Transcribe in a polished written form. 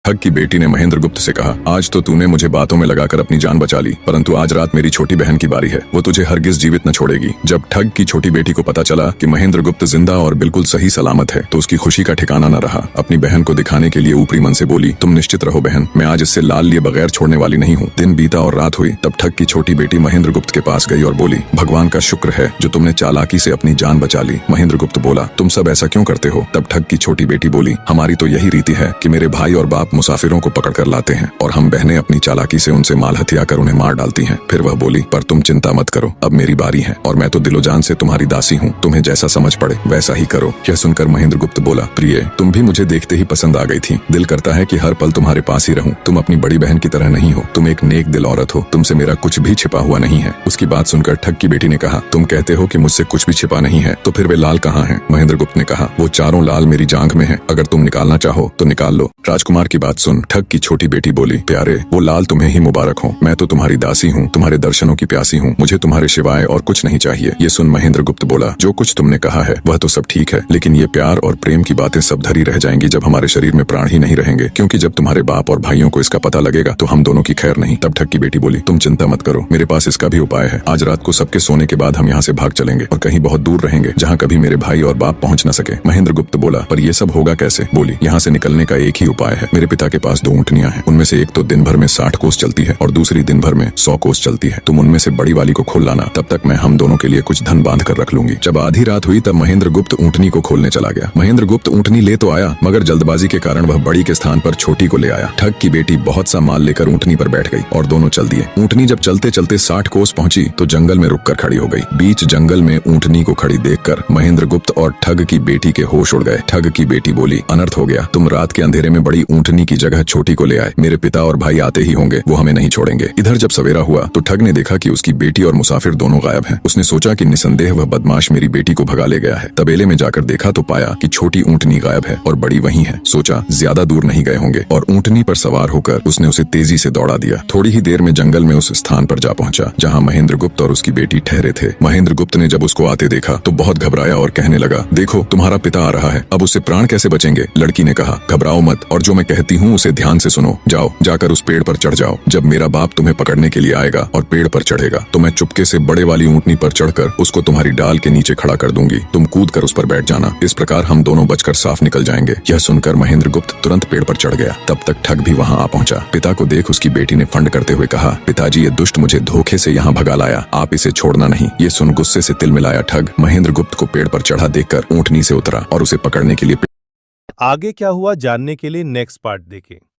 ठग की बेटी ने महेंद्र गुप्त से कहा, आज तो तूने मुझे बातों में लगाकर अपनी जान बचा ली, परंतु आज रात मेरी छोटी बहन की बारी है। वो तुझे हरगिज जीवित न छोड़ेगी। जब ठग की छोटी बेटी को पता चला कि महेंद्र गुप्त जिंदा और बिल्कुल सही सलामत है, तो उसकी खुशी का ठिकाना न रहा। अपनी बहन को दिखाने के लिए ऊपरी मन से बोली, तुम निश्चित रहो बहन, मैं आज इससे लाल लिए बगैर छोड़ने वाली नहीं हूँ। दिन बीता और रात हुई, तब ठग की छोटी बेटी महेंद्र गुप्त के पास गई और बोली, भगवान का शुक्र है जो तुमने चालाकी से अपनी जान बचा ली। महेंद्र गुप्त बोला, तुम सब ऐसा क्यों करते हो? तब ठग की छोटी बेटी बोली, हमारी तो यही रीति है कि मेरे भाई और बाप मुसाफिरों को पकड़ कर लाते हैं और हम बहनें अपनी चालाकी से उनसे माल हथिया कर उन्हें मार डालती हैं। फिर वह बोली, पर तुम चिंता मत करो, अब मेरी बारी है और मैं तो दिलो जान से तुम्हारी दासी हूँ, तुम्हें जैसा समझ पड़े वैसा ही करो। यह सुनकर महेंद्र गुप्त बोला, प्रिय, तुम भी मुझे देखते ही पसंद आ गई थी। दिल करता है कि हर पल तुम्हारे पास ही रहूं। तुम अपनी बड़ी बहन की तरह नहीं हो, तुम एक नेक दिल औरत हो, तुमसे मेरा कुछ भी छिपा हुआ नहीं है। उसकी बात सुनकर ठग की बेटी ने कहा, तुम कहते हो कि मुझसे कुछ भी छिपा नहीं है, तो फिर वे लाल कहाँ हैं? महेंद्र गुप्त ने कहा, वो चारों लाल मेरी जांघ में है, अगर तुम निकालना चाहो तो निकाल लो। राजकुमार की बात सुन ठग की छोटी बेटी बोली, प्यारे, वो लाल तुम्हें ही मुबारक हो। मैं तो तुम्हारी दासी हूँ, तुम्हारे दर्शनों की प्यासी हूँ, मुझे तुम्हारे सिवाय और कुछ नहीं चाहिए। ये सुन महेंद्र गुप्त बोला, जो कुछ तुमने कहा है वह तो सब ठीक है, लेकिन ये प्यार और प्रेम की बातें सब धरी रह जाएंगी जब हमारे शरीर में प्राण ही नहीं रहेंगे, क्योंकि जब तुम्हारे बाप और भाइयों को इसका पता लगेगा तो हम दोनों की खैर नहीं। तब ठग की बेटी बोली, तुम चिंता मत करो, मेरे पास इसका भी उपाय है। आज रात को सबके सोने के बाद हम यहाँ से भाग चलेंगे और कहीं बहुत दूर रहेंगे जहाँ कभी मेरे भाई और बाप पहुँच न सके। महेंद्र गुप्त बोला, पर यह सब होगा कैसे? बोली, यहाँ से निकलने का एक ही उपाय है। मेरे पिता के पास 2 ऊँटनियां हैं, उनमें से एक तो दिन भर में 60 कोस चलती है और दूसरी दिन भर में 100 कोस चलती है। तुम उनमें से बड़ी वाली को खोल लाना, तब तक मैं हम दोनों के लिए कुछ धन बांध कर रख लूंगी। जब आधी रात हुई तब महेंद्र गुप्त ऊँटनी को खोलने चला गया। महेंद्र गुप्त ऊँटनी ले तो आया, मगर जल्दबाजी के कारण वह बड़ी के स्थान पर छोटी को ले आया। ठग की बेटी बहुत सा माल लेकर ऊँटनी पर बैठ गई और दोनों चल दिए। ऊँटनी जब चलते चलते 60 कोस पहुंची तो जंगल में रुककर खड़ी हो गई। बीच जंगल में ऊँटनी को खड़ी देखकर महेंद्र गुप्त और ठग की बेटी के होश उड़ गए। ठग की बेटी बोली, अनर्थ हो गया, तुम रात के अंधेरे में बड़ी ऊँटनी की जगह छोटी को ले आए। मेरे पिता और भाई आते ही होंगे, वो हमें नहीं छोड़ेंगे। इधर जब सवेरा हुआ तो ठग ने देखा कि उसकी बेटी और मुसाफिर दोनों गायब हैं। उसने सोचा कि निसंदेह वह बदमाश मेरी बेटी को भगा ले गया है। तबेले में जाकर देखा तो पाया कि छोटी ऊँटनी गायब है और बड़ी वहीं है। सोचा ज्यादा दूर नहीं गए होंगे और ऊँटनी पर सवार होकर उसने उसे तेजी से दौड़ा दिया। थोड़ी ही देर में जंगल में उस स्थान पर जा पहुंचा जहाँ महेंद्र गुप्त और उसकी बेटी ठहरे थे। महेंद्र गुप्त ने जब उसको आते देखा तो बहुत घबराया और कहने लगा, देखो तुम्हारा पिता आ रहा है, अब उससे प्राण कैसे बचेंगे? लड़की ने कहा, घबराओ मत और जो मैं कहती हूँ उसे ध्यान से सुनो। जाओ, जाकर उस पेड़ पर चढ़ जाओ। जब मेरा बाप तुम्हें पकड़ने के लिए आएगा और पेड़ पर चढ़ेगा तो मैं चुपके से बड़े वाली ऊँटनी पर चढ़कर उसको तुम्हारी डाल के नीचे खड़ा कर दूंगी। तुम कूद कर उस पर बैठ जाना, इस प्रकार हम दोनों बचकर साफ निकल जाएंगे। यह सुनकर महेंद्र गुप्त तुरंत पेड़ पर चढ़ गया। तब तक ठग भी वहाँ आ पहुंचा। पिता को देख उसकी बेटी ने फंड करते हुए कहा, पिताजी, ये दुष्ट मुझे धोखे से यहाँ भगा लाया, आप इसे छोड़ना नहीं। ये सुन गुस्से से तिल मिलाया ठग महेंद्र गुप्त को पेड़ पर चढ़ा देखकर ऊँटनी से उतरा और उसे पकड़ने के लिए। आगे क्या हुआ जानने के लिए नेक्स्ट पार्ट देखें।